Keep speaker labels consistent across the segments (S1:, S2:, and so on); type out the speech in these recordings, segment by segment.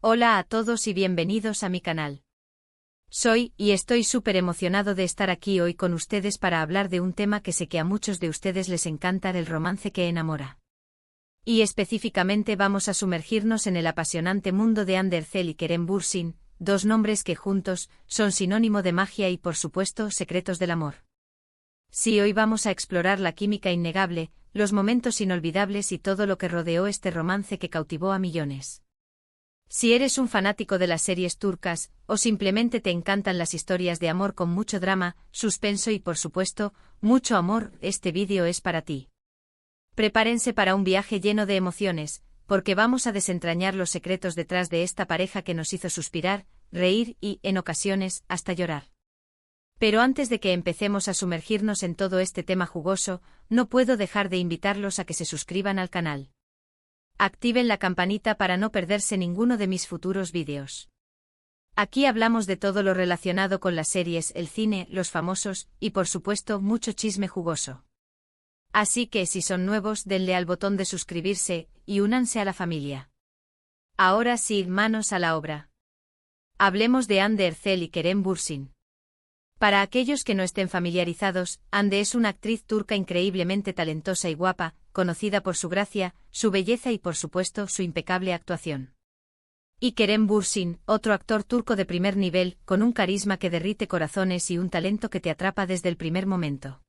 S1: Hola a todos y bienvenidos a mi canal. Soy, y estoy súper emocionado de estar aquí hoy con ustedes para hablar de un tema que sé que a muchos de ustedes les encanta, el romance que enamora. Y específicamente vamos a sumergirnos en el apasionante mundo de Ander Zell y Kerem Bürsin, dos nombres que juntos son sinónimo de magia y por supuesto secretos del amor. Sí, hoy vamos a explorar la química innegable, los momentos inolvidables y todo lo que rodeó este romance que cautivó a millones. Si eres un fanático de las series turcas, o simplemente te encantan las historias de amor con mucho drama, suspenso y por supuesto, mucho amor, este vídeo es para ti. Prepárense para un viaje lleno de emociones, porque vamos a desentrañar los secretos detrás de esta pareja que nos hizo suspirar, reír y, en ocasiones, hasta llorar. Pero antes de que empecemos a sumergirnos en todo este tema jugoso, no puedo dejar de invitarlos a que se suscriban al canal. Activen la campanita para no perderse ninguno de mis futuros vídeos. Aquí hablamos de todo lo relacionado con las series, el cine, los famosos, y por supuesto mucho chisme jugoso. Así que si son nuevos, denle al botón de suscribirse, y únanse a la familia. Ahora sí, manos a la obra. Hablemos de Hande Erçel y Kerem Bürsin. Para aquellos que no estén familiarizados, Hande es una actriz turca increíblemente talentosa y guapa, conocida por su gracia, su belleza y por supuesto su impecable actuación. Y Kerem Bürsin, otro actor turco de primer nivel, con un carisma que derrite corazones y un talento que te atrapa desde el primer momento.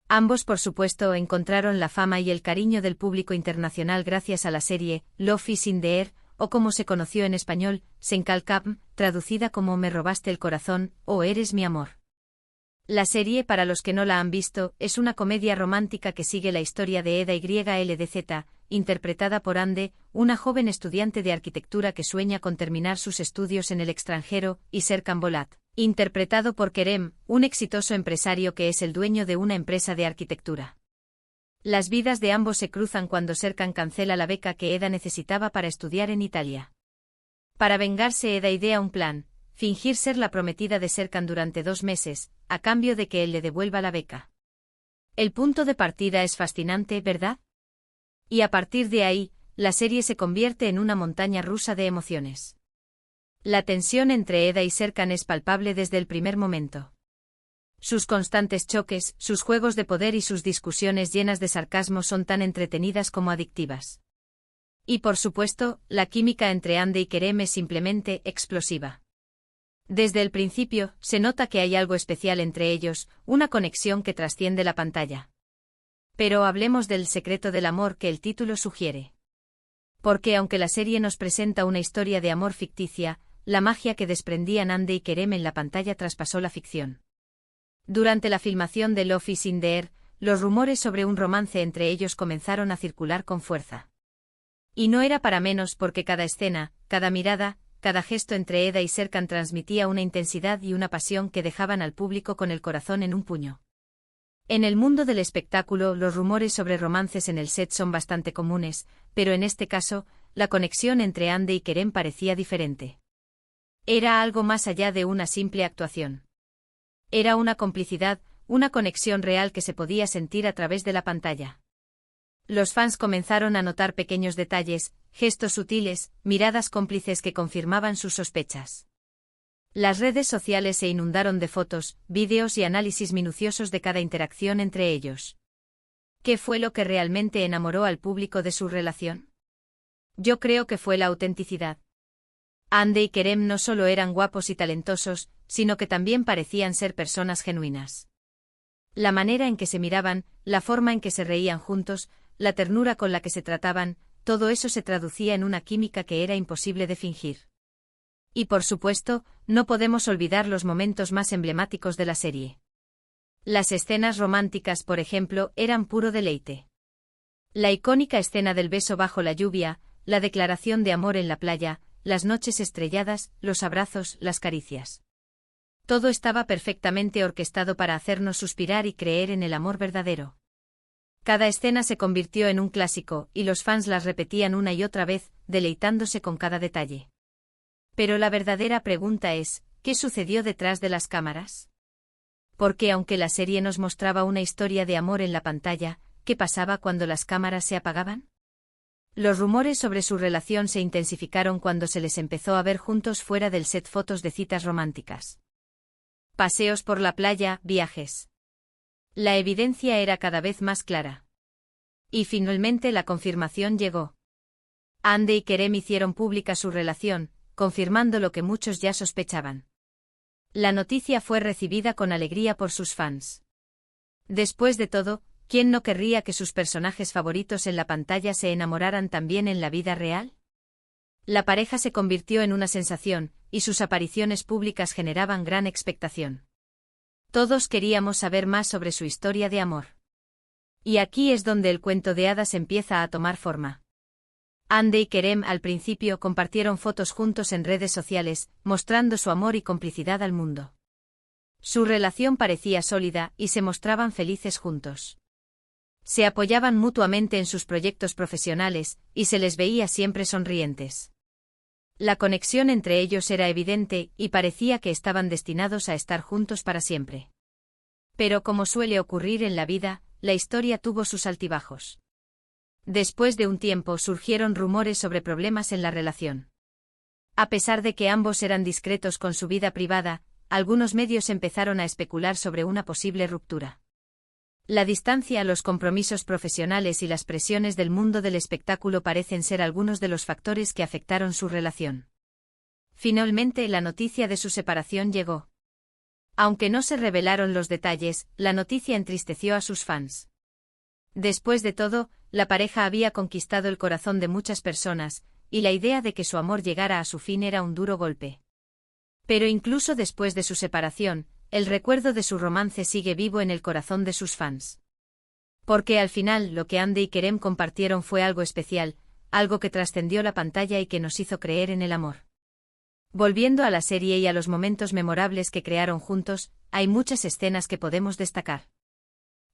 S1: Ambos por supuesto encontraron la fama y el cariño del público internacional gracias a la serie Love is in the Air, o como se conoció en español, Sen Kalbim, traducida como Me robaste el corazón, o Eres mi amor. La serie, para los que no la han visto, es una comedia romántica que sigue la historia de Eda YLDZ, interpretada por Hande, una joven estudiante de arquitectura que sueña con terminar sus estudios en el extranjero, y Serkan Bolat, interpretado por Kerem, un exitoso empresario que es el dueño de una empresa de arquitectura. Las vidas de ambos se cruzan cuando Serkan cancela la beca que Eda necesitaba para estudiar en Italia. Para vengarse, Eda idea un plan: fingir ser la prometida de Serkan durante 2 meses, a cambio de que él le devuelva la beca. El punto de partida es fascinante, ¿verdad? Y a partir de ahí, la serie se convierte en una montaña rusa de emociones. La tensión entre Eda y Serkan es palpable desde el primer momento. Sus constantes choques, sus juegos de poder y sus discusiones llenas de sarcasmo son tan entretenidas como adictivas. Y por supuesto, la química entre Hande y Kerem es simplemente explosiva. Desde el principio, se nota que hay algo especial entre ellos, una conexión que trasciende la pantalla. Pero hablemos del secreto del amor que el título sugiere. Porque aunque la serie nos presenta una historia de amor ficticia, la magia que desprendían Hande y Kerem en la pantalla traspasó la ficción. Durante la filmación de Love is in the Air, los rumores sobre un romance entre ellos comenzaron a circular con fuerza. Y no era para menos porque cada escena, cada mirada, cada gesto entre Eda y Serkan transmitía una intensidad y una pasión que dejaban al público con el corazón en un puño. En el mundo del espectáculo, los rumores sobre romances en el set son bastante comunes, pero en este caso, la conexión entre Hande y Kerem parecía diferente. Era algo más allá de una simple actuación. Era una complicidad, una conexión real que se podía sentir a través de la pantalla. Los fans comenzaron a notar pequeños detalles, gestos sutiles, miradas cómplices que confirmaban sus sospechas. Las redes sociales se inundaron de fotos, vídeos y análisis minuciosos de cada interacción entre ellos. ¿Qué fue lo que realmente enamoró al público de su relación? Yo creo que fue la autenticidad. Hande y Kerem no solo eran guapos y talentosos, sino que también parecían ser personas genuinas. La manera en que se miraban, la forma en que se reían juntos, la ternura con la que se trataban, todo eso se traducía en una química que era imposible de fingir. Y por supuesto, no podemos olvidar los momentos más emblemáticos de la serie. Las escenas románticas, por ejemplo, eran puro deleite. La icónica escena del beso bajo la lluvia, la declaración de amor en la playa, las noches estrelladas, los abrazos, las caricias. Todo estaba perfectamente orquestado para hacernos suspirar y creer en el amor verdadero. Cada escena se convirtió en un clásico, y los fans las repetían una y otra vez, deleitándose con cada detalle. Pero la verdadera pregunta es, ¿qué sucedió detrás de las cámaras? Porque aunque la serie nos mostraba una historia de amor en la pantalla, ¿qué pasaba cuando las cámaras se apagaban? Los rumores sobre su relación se intensificaron cuando se les empezó a ver juntos fuera del set, fotos de citas románticas. Paseos por la playa, viajes. La evidencia era cada vez más clara. Y finalmente la confirmación llegó. Andy y Kerem hicieron pública su relación, confirmando lo que muchos ya sospechaban. La noticia fue recibida con alegría por sus fans. Después de todo, ¿quién no querría que sus personajes favoritos en la pantalla se enamoraran también en la vida real? La pareja se convirtió en una sensación, y sus apariciones públicas generaban gran expectación. Todos queríamos saber más sobre su historia de amor. Y aquí es donde el cuento de hadas empieza a tomar forma. Andy y Kerem al principio compartieron fotos juntos en redes sociales, mostrando su amor y complicidad al mundo. Su relación parecía sólida y se mostraban felices juntos. Se apoyaban mutuamente en sus proyectos profesionales, y se les veía siempre sonrientes. La conexión entre ellos era evidente y parecía que estaban destinados a estar juntos para siempre. Pero como suele ocurrir en la vida, la historia tuvo sus altibajos. Después de un tiempo surgieron rumores sobre problemas en la relación. A pesar de que ambos eran discretos con su vida privada, algunos medios empezaron a especular sobre una posible ruptura. La distancia, los compromisos profesionales y las presiones del mundo del espectáculo parecen ser algunos de los factores que afectaron su relación. Finalmente, la noticia de su separación llegó. Aunque no se revelaron los detalles, la noticia entristeció a sus fans. Después de todo, la pareja había conquistado el corazón de muchas personas, y la idea de que su amor llegara a su fin era un duro golpe. Pero incluso después de su separación, el recuerdo de su romance sigue vivo en el corazón de sus fans. Porque al final lo que Andy y Kerem compartieron fue algo especial, algo que trascendió la pantalla y que nos hizo creer en el amor. Volviendo a la serie y a los momentos memorables que crearon juntos, hay muchas escenas que podemos destacar.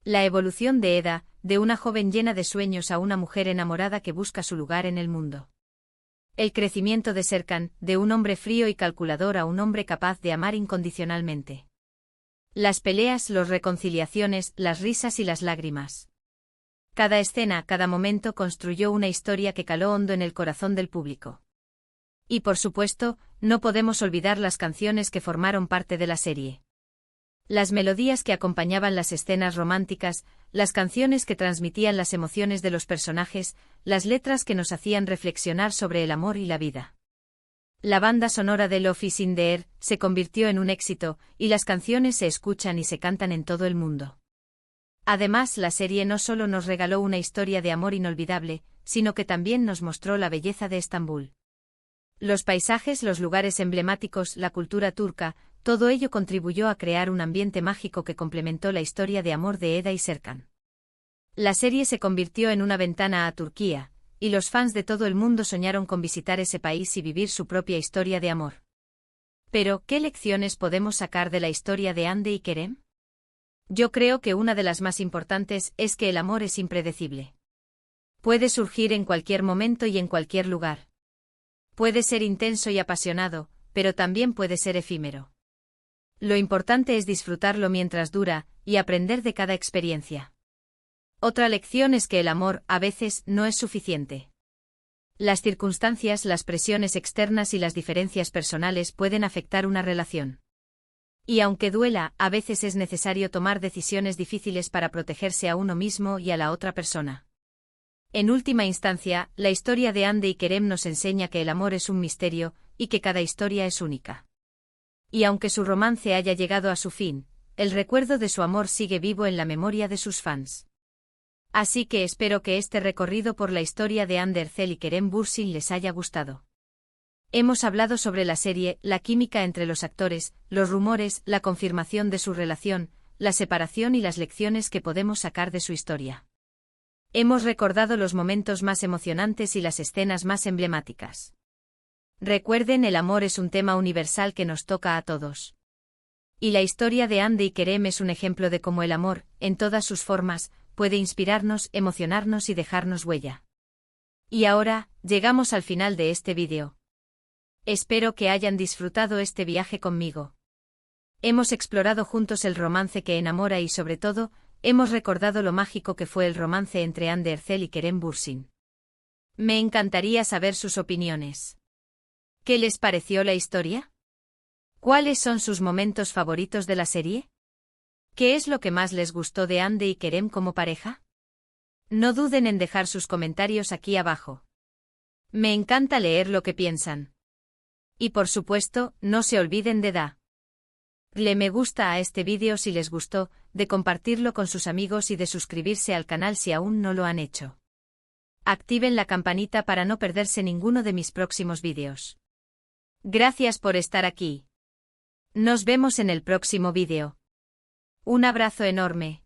S1: La evolución de Eda, de una joven llena de sueños a una mujer enamorada que busca su lugar en el mundo. El crecimiento de Serkan, de un hombre frío y calculador a un hombre capaz de amar incondicionalmente. Las peleas, las reconciliaciones, las risas y las lágrimas. Cada escena, cada momento construyó una historia que caló hondo en el corazón del público. Y por supuesto, no podemos olvidar las canciones que formaron parte de la serie. Las melodías que acompañaban las escenas románticas, las canciones que transmitían las emociones de los personajes, las letras que nos hacían reflexionar sobre el amor y la vida. La banda sonora de Love is in the Air se convirtió en un éxito, y las canciones se escuchan y se cantan en todo el mundo. Además, la serie no solo nos regaló una historia de amor inolvidable, sino que también nos mostró la belleza de Estambul. Los paisajes, los lugares emblemáticos, la cultura turca, todo ello contribuyó a crear un ambiente mágico que complementó la historia de amor de Eda y Serkan. La serie se convirtió en una ventana a Turquía, y los fans de todo el mundo soñaron con visitar ese país y vivir su propia historia de amor. Pero, ¿qué lecciones podemos sacar de la historia de Andy y Kerem? Yo creo que una de las más importantes es que el amor es impredecible. Puede surgir en cualquier momento y en cualquier lugar. Puede ser intenso y apasionado, pero también puede ser efímero. Lo importante es disfrutarlo mientras dura, y aprender de cada experiencia. Otra lección es que el amor, a veces, no es suficiente. Las circunstancias, las presiones externas y las diferencias personales pueden afectar una relación. Y aunque duela, a veces es necesario tomar decisiones difíciles para protegerse a uno mismo y a la otra persona. En última instancia, la historia de Andy y Kerem nos enseña que el amor es un misterio, y que cada historia es única. Y aunque su romance haya llegado a su fin, el recuerdo de su amor sigue vivo en la memoria de sus fans. Así que espero que este recorrido por la historia de Ander Erçel y Kerem Bürsin les haya gustado. Hemos hablado sobre la serie, la química entre los actores, los rumores, la confirmación de su relación, la separación y las lecciones que podemos sacar de su historia. Hemos recordado los momentos más emocionantes y las escenas más emblemáticas. Recuerden, el amor es un tema universal que nos toca a todos. Y la historia de Andy y Kerem es un ejemplo de cómo el amor, en todas sus formas, puede inspirarnos, emocionarnos y dejarnos huella. Y ahora, llegamos al final de este vídeo. Espero que hayan disfrutado este viaje conmigo. Hemos explorado juntos el romance que enamora y sobre todo, hemos recordado lo mágico que fue el romance entre Ander Erçel y Kerem Bürsin. Me encantaría saber sus opiniones. ¿Qué les pareció la historia? ¿Cuáles son sus momentos favoritos de la serie? ¿Qué es lo que más les gustó de Andy y Kerem como pareja? No duden en dejar sus comentarios aquí abajo. Me encanta leer lo que piensan. Y por supuesto, no se olviden de darle me gusta a este vídeo si les gustó, de compartirlo con sus amigos y de suscribirse al canal si aún no lo han hecho. Activen la campanita para no perderse ninguno de mis próximos vídeos. Gracias por estar aquí. Nos vemos en el próximo vídeo. Un abrazo enorme.